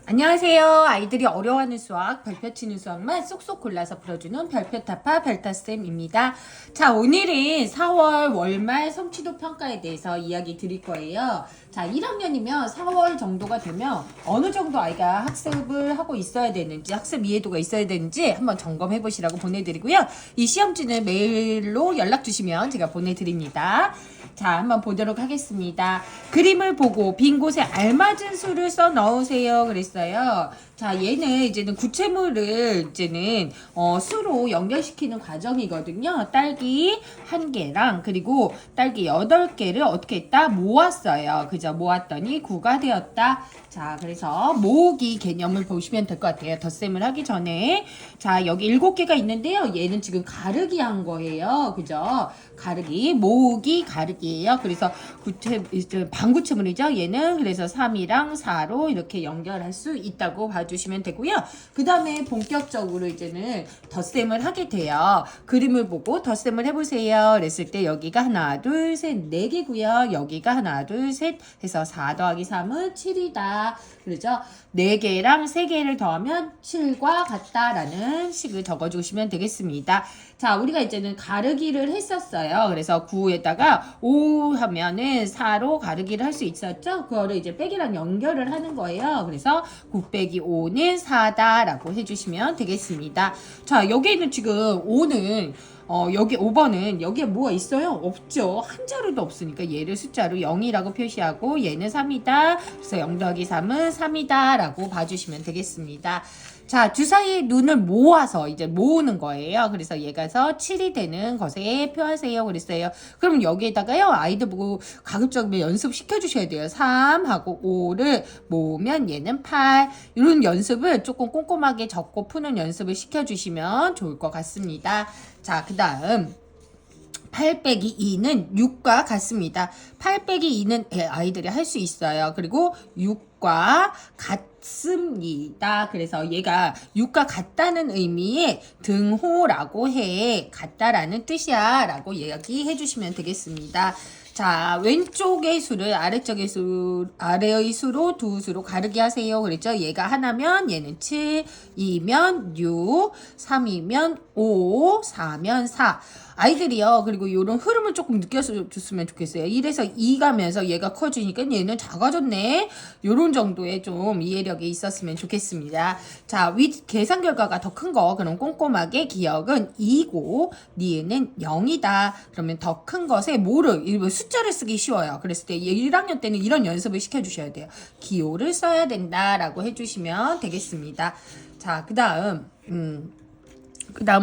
안녕하세요. 아이들이 어려워하는 수학, 별표 치는 수학만 쏙쏙 골라서 풀어주는 별표타파 별타쌤입니다. 자, 오늘은 4월 월말 성취도 평가에 대해서 이야기 드릴 거예요. 자, 1학년이면 4월 정도가 되면 어느 정도 아이가 학습을 하고 있어야 되는지, 학습 이해도가 있어야 되는지 한번 점검해 보시라고 보내드리고요. 이 시험지는 메일로 연락 주시면 제가 보내드립니다. 자, 한번 보도록 하겠습니다. 그림을 보고 빈 곳에 알맞은 수를 써 넣으세요. 그랬어요. 자, 얘는 이제는 구체물을 이제는 수로 연결시키는 과정이거든요. 딸기 1개랑 그리고 딸기 8개를 어떻게 했다? 모았어요. 그죠? 모았더니 9가 되었다. 자, 그래서 모으기 개념을 보시면 될 것 같아요. 덧셈을 하기 전에. 자, 여기 7개가 있는데요. 얘는 지금 가르기 한 거예요. 그죠? 가르기, 모으기, 가르기예요. 그래서 반구체물이죠. 얘는 그래서 3이랑 4로 이렇게 연결할 수 있다고 봐주시면 되고요. 그 다음에 본격적으로 이제는 덧셈을 하게 돼요. 그림을 보고 덧셈을 해보세요. 그랬을 때 여기가 하나, 둘, 셋, 4개고요. 여기가 하나, 둘, 셋 해서 4 더하기 3은 7이다. 그러죠? 4개랑 3개를 더하면 7과 같다라는 식을 적어주시면 되겠습니다. 자, 우리가 이제는 가르기를 했었어요. 그래서 9에다가 5 하면은 4로 가르기를 할 수 있었죠? 그거를 이제 빼기랑 연결을 하는 거예요. 그래서 9 빼기 5는 4다라고 해주시면 되겠습니다. 자, 여기에는 지금 5는 여기 5번은 여기에 뭐가 있어요? 없죠. 한 자루도 없으니까 얘를 숫자로 0이라고 표시하고 얘는 3이다. 그래서 0 더하기 3은 3이다 라고 봐주시면 되겠습니다. 자, 주사위의 눈을 모아서 이제 모으는 거예요. 그래서 얘가서 7이 되는 것에 표하세요. 그랬어요. 그럼 여기에다가요, 아이들 보고 가급적이면 연습시켜 주셔야 돼요. 3하고 5를 모으면 얘는 8. 이런 연습을 조금 꼼꼼하게 적고 푸는 연습을 시켜주시면 좋을 것 같습니다. 자, 그 다음 8 빼기 2는 6과 같습니다. 8 빼기 2는 아이들이 할 수 있어요. 그리고 6과 같습니다. 그래서 얘가 6과 같다는 의미의 등호라고 해. 같다라는 뜻이야 라고 이야기해 주시면 되겠습니다. 자, 왼쪽의 수를 아래의 수로 두 수로 가르기 하세요. 그랬죠? 얘가 하나면 얘는 7, 2면 6, 3이면 5, 4면 4. 아이들이요. 그리고 이런 흐름을 조금 느껴줬으면 좋겠어요. 1에서 2 가면서 얘가 커지니까 얘는 작아졌네. 요런 정도의 좀 이해력이 있었으면 좋겠습니다. 자, 윗 계산 결과가 더 큰 거 그럼 꼼꼼하게 기억은 2고 니은은 0이다. 그러면 더 큰 것에 뭐를 숫자를 쓰기 쉬워요. 그랬을 때 1학년 때는 이런 연습을 시켜주셔야 돼요. 기호를 써야 된다라고 해주시면 되겠습니다. 자, 그 다음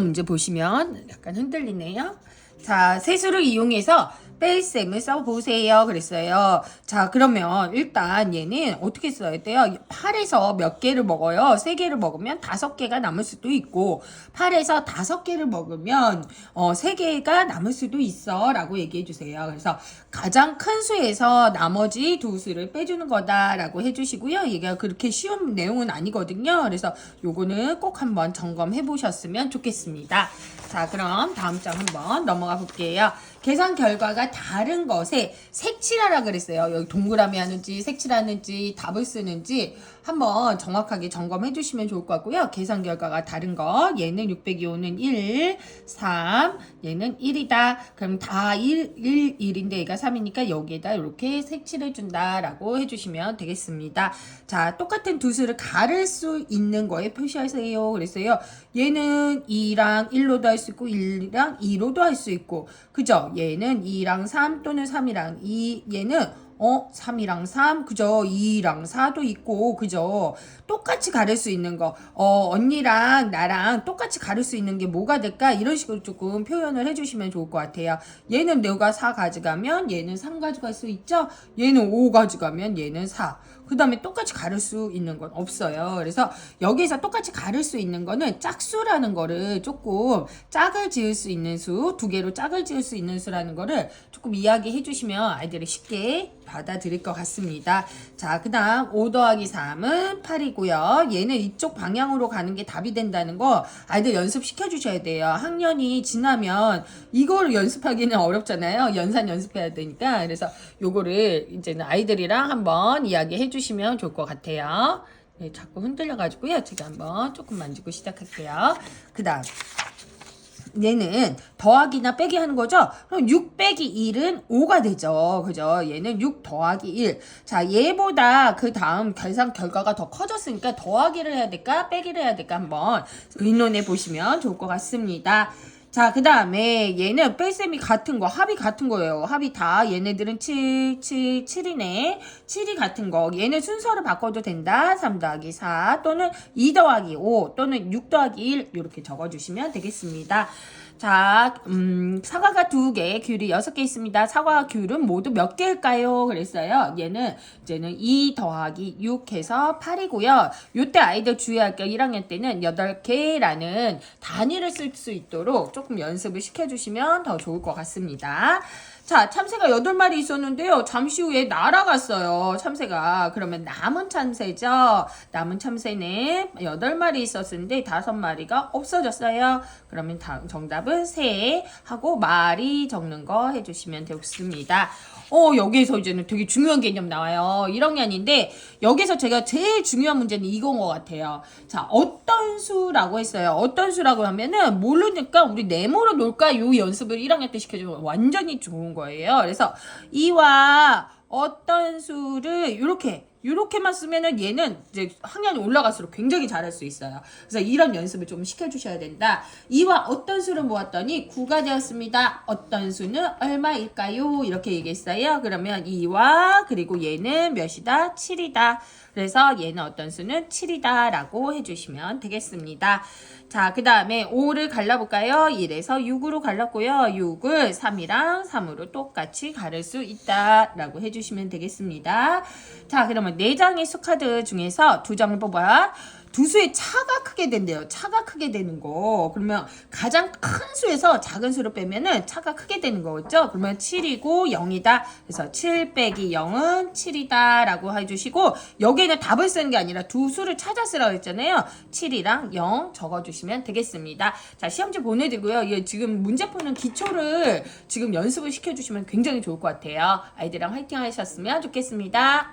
문제 보시면 약간 흔들리네요. 자, 세수를 이용해서 뺄셈을 써보세요. 그랬어요. 자, 그러면 일단 얘는 어떻게 써야 돼요? 8에서 몇 개를 먹어요? 3개를 먹으면 5개가 남을 수도 있고 8에서 5개를 먹으면 3개가 남을 수도 있어 라고 얘기해 주세요. 그래서 가장 큰 수에서 나머지 두 수를 빼주는 거다 라고 해주시고요. 얘가 그렇게 쉬운 내용은 아니거든요. 그래서 요거는 꼭 한번 점검해 보셨으면 좋겠습니다. 자, 그럼 다음 장 한번 넘어가 볼게요. 계산 결과가 다른 것에 색칠하라 그랬어요. 여기 동그라미 하는지 색칠하는지 답을 쓰는지 한번 정확하게 점검해 주시면 좋을 것 같고요. 계산 결과가 다른 거 얘는 6 빼기 5는 1, 3 얘는 1이다. 그럼 다 1인데 얘가 3이니까 여기에다 이렇게 색칠해 준다라고 해주시면 되겠습니다. 자, 똑같은 두 수를 가를 수 있는 거에 표시하세요. 그랬어요. 얘는 2랑 1로도 할 수 있고 1이랑 2로도 할 수 있고 그죠? 얘는 2랑 3 또는 3이랑 2 얘는 3이랑 3 그죠? 2랑 4도 있고 그죠? 똑같이 가를 수 있는 거 언니랑 나랑 똑같이 가를 수 있는 게 뭐가 될까? 이런 식으로 조금 표현을 해주시면 좋을 것 같아요. 얘는 내가 4 가져가면 얘는 3 가져갈 수 있죠? 얘는 5 가져가면 얘는 4 그 다음에 똑같이 가를 수 있는 건 없어요. 그래서 여기서 똑같이 가를 수 있는 거는 짝수라는 거를 조금 짝을 지을 수 있는 수, 2개로 짝을 지을 수 있는 수라는 거를 조금 이야기해 주시면 아이들이 쉽게 받아들일 것 같습니다. 자, 그 다음 5 더하기 3은 8이고요. 얘는 이쪽 방향으로 가는 게 답이 된다는 거 아이들 연습시켜 주셔야 돼요. 학년이 지나면 이거를 연습하기는 어렵잖아요. 연산 연습해야 되니까. 그래서 요거를 이제는 아이들이랑 한번 이야기해 주시면 좋을 것 같아요. 네, 자꾸 흔들려가지고요. 제가 한번 조금 만지고 시작할게요. 그 다음. 얘는 더하기나 빼기 하는 거죠? 그럼 6 빼기 1은 5가 되죠. 그죠? 얘는 6 더하기 1. 자, 얘보다 그 다음 계산 결과가 더 커졌으니까 더하기를 해야 될까? 빼기를 해야 될까? 한번 의논해 보시면 좋을 것 같습니다. 자, 그 다음에 얘는 뺄셈이 같은 거, 합이 같은 거예요. 합이 다 얘네들은 7이네. 7이 같은 거. 얘는 순서를 바꿔도 된다. 3 더하기 4 또는 2 더하기 5 또는 6 더하기 1 이렇게 적어주시면 되겠습니다. 자, 사과가 2개, 귤이 6개 있습니다. 사과와 귤은 모두 몇 개일까요? 그랬어요. 얘는 이제는 2 더하기 6 해서 8이고요. 요때 아이들 주의할 게 1학년 때는 8개라는 단위를 쓸 수 있도록 조금 연습을 시켜주시면 더 좋을 것 같습니다. 자, 참새가 8마리 있었는데요. 잠시 후에 날아갔어요. 참새가. 그러면 남은 참새죠. 남은 참새는 8마리 있었는데 5마리가 없어졌어요. 그러면 정답은 새 하고 마리 적는 거 해주시면 되겠습니다. 여기에서 이제는 되게 중요한 개념 나와요. 1학년인데 여기서 제가 제일 중요한 문제는 이건 것 같아요. 자, 어떤 수라고 했어요. 어떤 수라고 하면은 모르니까 우리 네모로 놀까? 요 연습을 1학년 때 시켜주면 완전히 좋은 거예요. 그래서 이와 어떤 수를 요렇게만 쓰면은 얘는 이제 학년이 올라갈수록 굉장히 잘할 수 있어요. 그래서 이런 연습을 좀 시켜주셔야 된다. 이와 어떤 수를 모았더니 9가 되었습니다. 어떤 수는 얼마일까요? 이렇게 얘기했어요. 그러면 이와 그리고 얘는 몇이다? 7이다. 그래서 얘는 어떤 수는 7이다 라고 해주시면 되겠습니다. 자, 그 다음에 5를 갈라볼까요? 1에서 6으로 갈랐고요. 6을 3이랑 3으로 똑같이 가를 수 있다 라고 해주시면 되겠습니다. 자, 그러면 4장의 수카드 중에서 2장을 뽑아. 두 수의 차가 크게 된대요. 차가 크게 되는 거. 그러면 가장 큰 수에서 작은 수를 빼면은 차가 크게 되는 거겠죠? 그러면 7이고 0이다. 그래서 7 빼기 0은 7이다 라고 해주시고 여기에는 답을 쓰는 게 아니라 두 수를 찾아 쓰라고 했잖아요. 7이랑 0 적어주시면 되겠습니다. 자, 시험지 보내드리고요. 예, 지금 문제 푸는 기초를 지금 연습을 시켜주시면 굉장히 좋을 것 같아요. 아이들이랑 화이팅 하셨으면 좋겠습니다.